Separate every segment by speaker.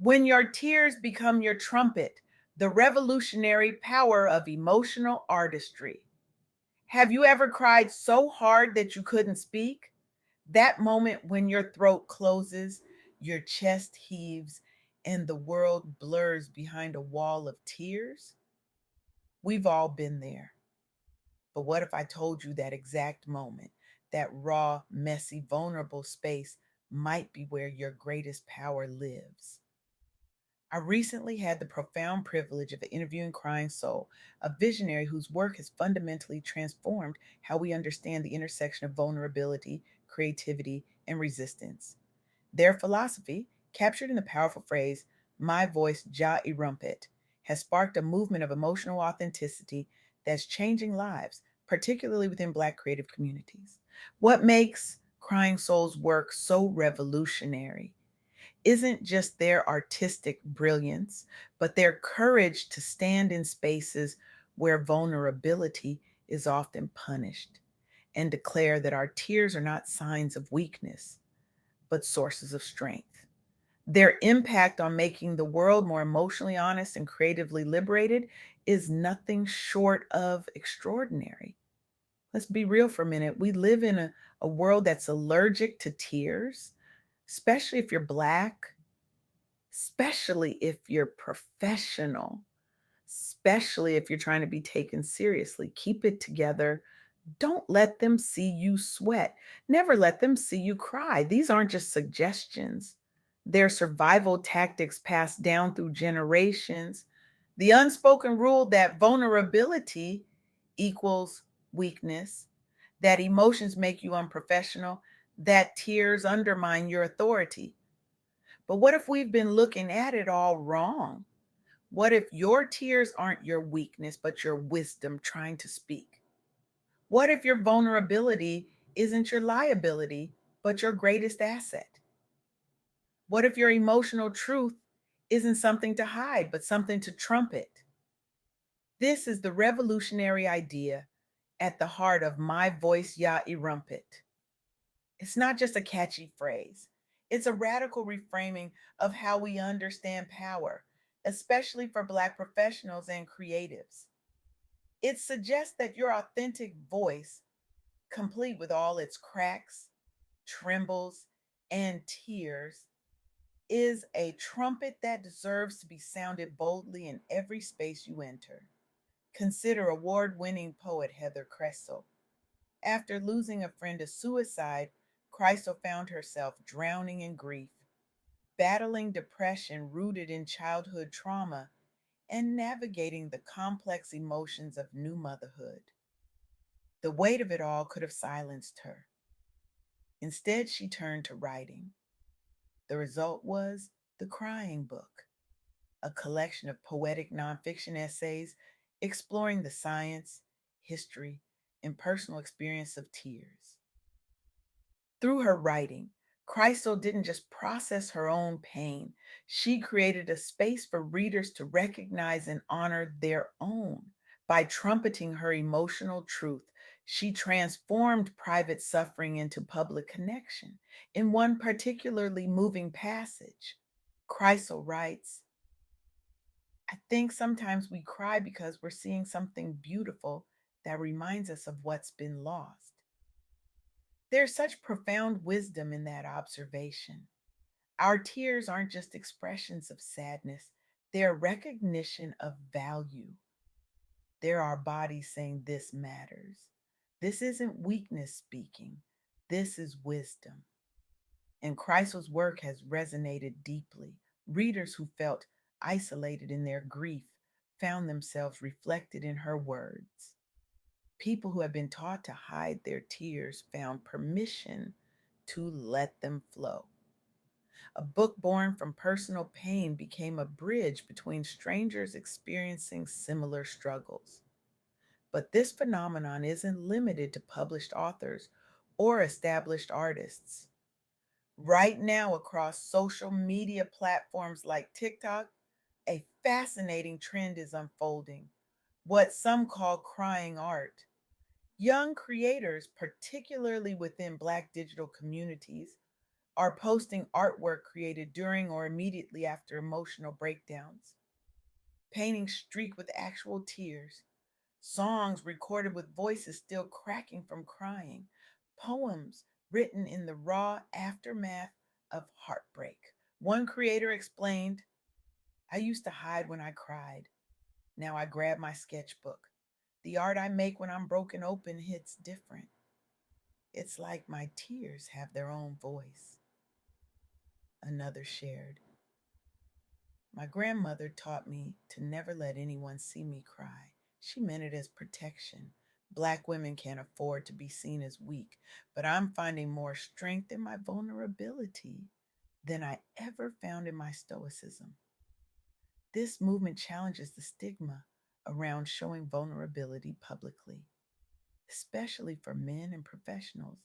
Speaker 1: When your tears become your trumpet, the revolutionary power of emotional artistry. Have you ever cried so hard that you couldn't speak? That moment when your throat closes, your chest heaves, and the world blurs behind a wall of tears? We've all been there. But what if I told you that exact moment, that raw, messy, vulnerable space might be where your greatest power lives? I recently had the profound privilege of interviewing Crying Soul, a visionary whose work has fundamentally transformed how we understand the intersection of vulnerability, creativity, and resistance. Their philosophy, captured in the powerful phrase, "My voice, Jah Irumpet," has sparked a movement of emotional authenticity that's changing lives, particularly within Black creative communities. What makes Crying Soul's work so revolutionary isn't just their artistic brilliance, but their courage to stand in spaces where vulnerability is often punished and declare that our tears are not signs of weakness, but sources of strength. Their impact on making the world more emotionally honest and creatively liberated is nothing short of extraordinary. Let's be real for a minute. We live in a world that's allergic to tears, especially if you're Black, especially if you're professional, especially if you're trying to be taken seriously. Keep it together. Don't let them see you sweat. Never let them see you cry. These aren't just suggestions, they're survival tactics passed down through generations. The unspoken rule that vulnerability equals weakness, that emotions make you unprofessional, that tears undermine your authority. But what if we've been looking at it all wrong? What if your tears aren't your weakness, but your wisdom trying to speak? What if your vulnerability isn't your liability, but your greatest asset? What if your emotional truth isn't something to hide, but something to trumpet? This is the revolutionary idea at the heart of My Voice Ya Irumpet. It's not just a catchy phrase, it's a radical reframing of how we understand power, especially for Black professionals and creatives. It suggests that your authentic voice, complete with all its cracks, trembles, and tears, is a trumpet that deserves to be sounded boldly in every space you enter. Consider award winning poet Heather Kressel. After losing a friend to suicide, Kreisel found herself drowning in grief, battling depression rooted in childhood trauma, and navigating the complex emotions of new motherhood. The weight of it all could have silenced her. Instead, she turned to writing. The result was The Crying Book, a collection of poetic nonfiction essays exploring the science, history, and personal experience of tears. Through her writing, Kreisel didn't just process her own pain, she created a space for readers to recognize and honor their own. By trumpeting her emotional truth, she transformed private suffering into public connection. In one particularly moving passage, Kreisel writes, "I think sometimes we cry because we're seeing something beautiful that reminds us of what's been lost." There's such profound wisdom in that observation. Our tears aren't just expressions of sadness, they're recognition of value. They're our bodies saying this matters. This isn't weakness speaking, this is wisdom. And Kreisel's work has resonated deeply. Readers who felt isolated in their grief found themselves reflected in her words. People who have been taught to hide their tears found permission to let them flow. A book born from personal pain became a bridge between strangers experiencing similar struggles. But this phenomenon isn't limited to published authors or established artists. Right now, across social media platforms like TikTok, a fascinating trend is unfolding, what some call crying art. Young creators, particularly within Black digital communities, are posting artwork created during or immediately after emotional breakdowns, paintings streaked with actual tears, songs recorded with voices still cracking from crying, poems written in the raw aftermath of heartbreak. One creator explained, I used to hide when I cried. Now I grab my sketchbook. The art I make when I'm broken open hits different. It's like my tears have their own voice. Another shared, my grandmother taught me to never let anyone see me cry. She meant it as protection. Black women can't afford to be seen as weak, but I'm finding more strength in my vulnerability than I ever found in my stoicism. This movement challenges the stigma around showing vulnerability publicly, especially for men and professionals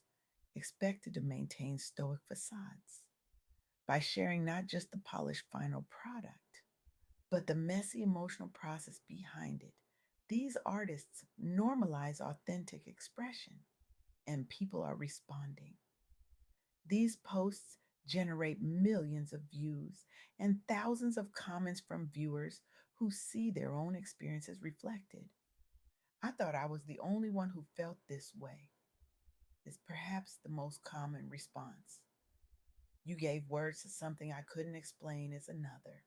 Speaker 1: expected to maintain stoic facades. By sharing not just the polished final product, but the messy emotional process behind it, these artists normalize authentic expression, and people are responding. These posts generate millions of views and thousands of comments from viewers who see their own experiences reflected. I thought I was the only one who felt this way, is perhaps the most common response. You gave words to something I couldn't explain, is another.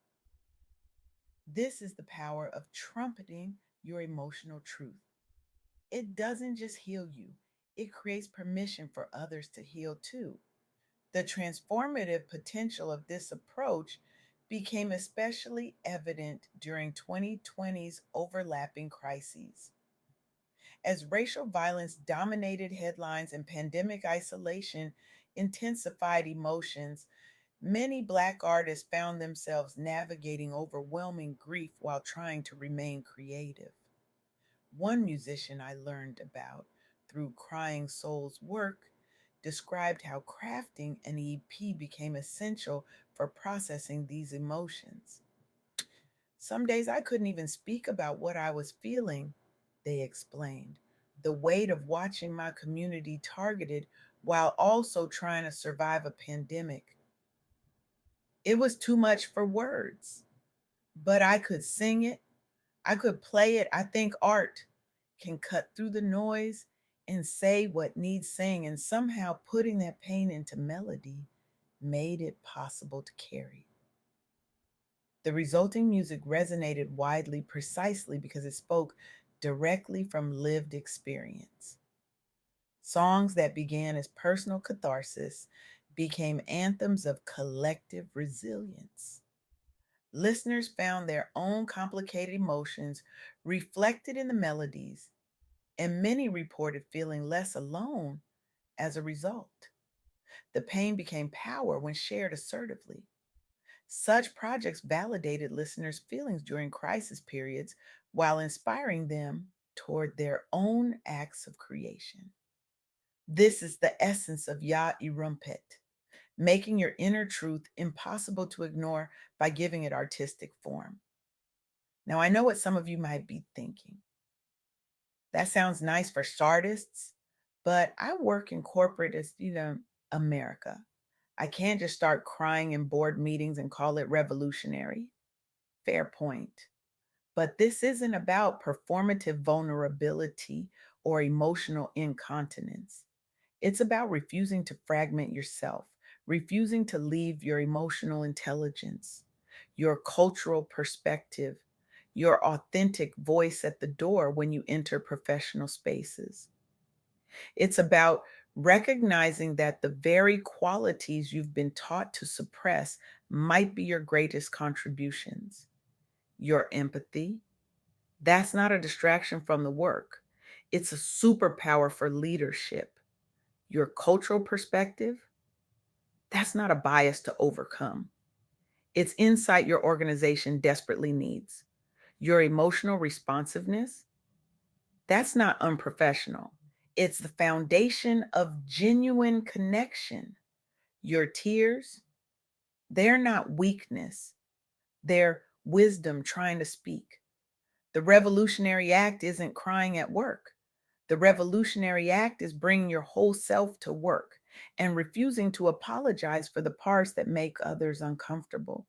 Speaker 1: This is the power of trumpeting your emotional truth. It doesn't just heal you, it creates permission for others to heal too. The transformative potential of this approach became especially evident during 2020's overlapping crises. As racial violence dominated headlines and pandemic isolation intensified emotions, many Black artists found themselves navigating overwhelming grief while trying to remain creative. One musician I learned about through Crying Soul's work described how crafting an EP became essential for processing these emotions. Some days I couldn't even speak about what I was feeling, they explained. The weight of watching my community targeted while also trying to survive a pandemic. It was too much for words, but I could sing it, I could play it. I think art can cut through the noise and say what needs saying, and somehow putting that pain into melody made it possible to carry. The resulting music resonated widely precisely because it spoke directly from lived experience. Songs that began as personal catharsis became anthems of collective resilience. Listeners found their own complicated emotions reflected in the melodies, and many reported feeling less alone as a result. The pain became power when shared assertively. Such projects validated listeners' feelings during crisis periods while inspiring them toward their own acts of creation. This is the essence of Jah Irumpet, making your inner truth impossible to ignore by giving it artistic form. Now, I know what some of you might be thinking. That sounds nice for artists, but I work in corporate as, America. I can't just start crying in board meetings and call it revolutionary. Fair point. But this isn't about performative vulnerability or emotional incontinence. It's about refusing to fragment yourself, refusing to leave your emotional intelligence, your cultural perspective, your authentic voice at the door when you enter professional spaces. It's about recognizing that the very qualities you've been taught to suppress might be your greatest contributions. Your empathy, that's not a distraction from the work, it's a superpower for leadership. Your cultural perspective, that's not a bias to overcome. It's insight your organization desperately needs. Your emotional responsiveness, that's not unprofessional. It's the foundation of genuine connection. Your tears, they're not weakness, they're wisdom trying to speak. The revolutionary act isn't crying at work. The revolutionary act is bringing your whole self to work, and refusing to apologize for the parts that make others uncomfortable.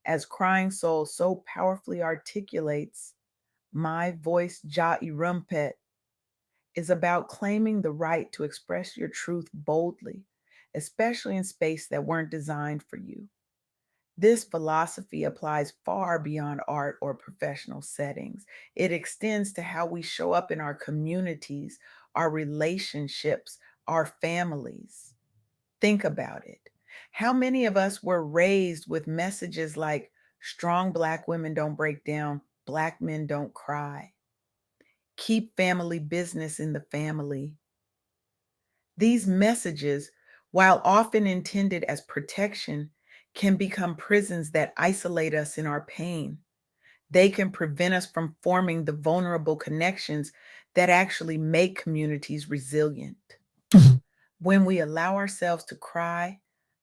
Speaker 1: As Crying Soul so powerfully articulates, my voice, Jah Irumpet, is about claiming the right to express your truth boldly, especially in space that weren't designed for you. This philosophy applies far beyond art or professional settings. It extends to how we show up in our communities, our relationships, our families. Think about it. How many of us were raised with messages like strong Black women don't break down, Black men don't cry, keep family business in the family? These messages, while often intended as protection, can become prisons that isolate us in our pain. They can prevent us from forming the vulnerable connections that actually make communities resilient. When we allow ourselves to cry,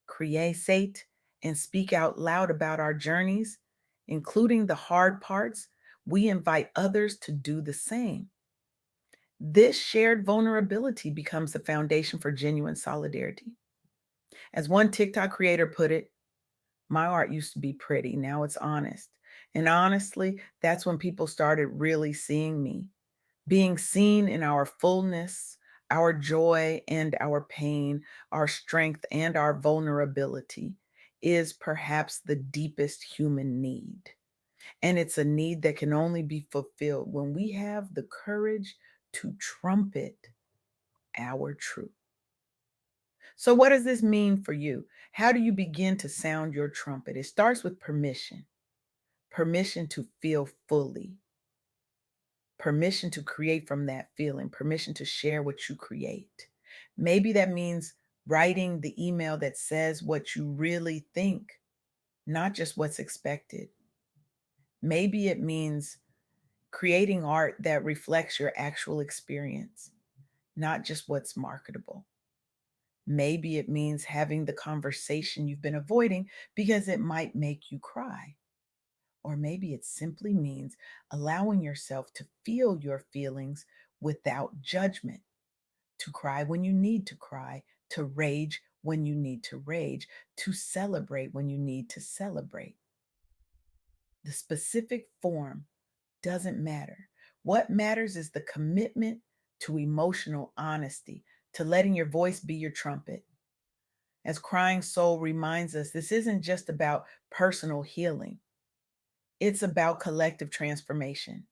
Speaker 1: create, and speak out loud about our journeys, including the hard parts, we invite others to do the same. This shared vulnerability becomes the foundation for genuine solidarity. As one TikTok creator put it, my art used to be pretty, now it's honest. And honestly, that's when people started really seeing me, being seen in our fullness, our joy and our pain, our strength and our vulnerability is perhaps the deepest human need. And it's a need that can only be fulfilled when we have the courage to trumpet our truth. So, what does this mean for you? How do you begin to sound your trumpet? It starts with permission, permission to feel fully, permission to create from that feeling, permission to share what you create. Maybe that means writing the email that says what you really think, not just what's expected. Maybe it means creating art that reflects your actual experience, not just what's marketable. Maybe it means having the conversation you've been avoiding because it might make you cry. Or maybe it simply means allowing yourself to feel your feelings without judgment, to cry when you need to cry, to rage when you need to rage, to celebrate when you need to celebrate. The specific form doesn't matter. What matters is the commitment to emotional honesty, to letting your voice be your trumpet. As Crying Soul reminds us, this isn't just about personal healing, it's about collective transformation.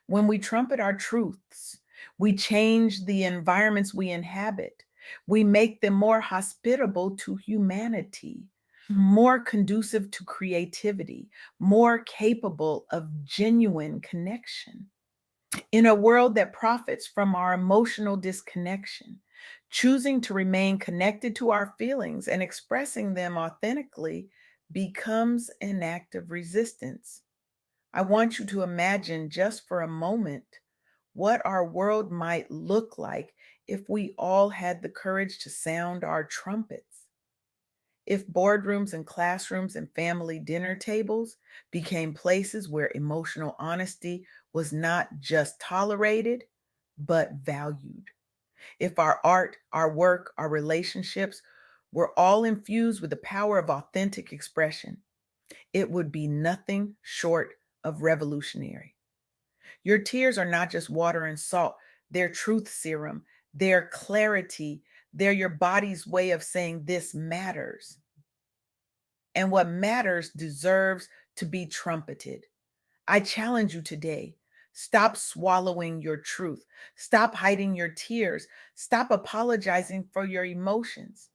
Speaker 1: When we trumpet our truths, we change the environments we inhabit. We make them more hospitable to humanity, more conducive to creativity, more capable of genuine connection. In a world that profits from our emotional disconnection, choosing to remain connected to our feelings and expressing them authentically becomes an act of resistance. I want you to imagine just for a moment what our world might look like if we all had the courage to sound our trumpets. If boardrooms and classrooms and family dinner tables became places where emotional honesty was not just tolerated, but valued. If our art, our work, our relationships were all infused with the power of authentic expression, it would be nothing short of revolutionary. Your tears are not just water and salt, they're truth serum, they're clarity, they're your body's way of saying this matters. And what matters deserves to be trumpeted. I challenge you today. Stop swallowing your truth. Stop hiding your tears. Stop apologizing for your emotions.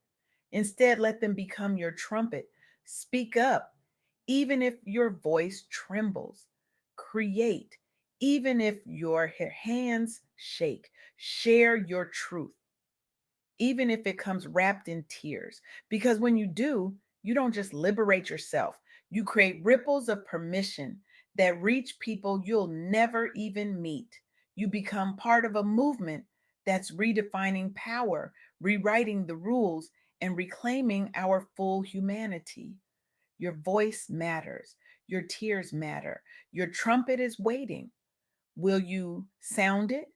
Speaker 1: Instead, let them become your trumpet. Speak up, even if your voice trembles. Create, even if your hands shake. Share your truth, even if it comes wrapped in tears. Because when you do, you don't just liberate yourself, you create ripples of permission that reach people you'll never even meet. You become part of a movement that's redefining power, rewriting the rules, and reclaiming our full humanity. Your voice matters, your tears matter, your trumpet is waiting. Will you sound it?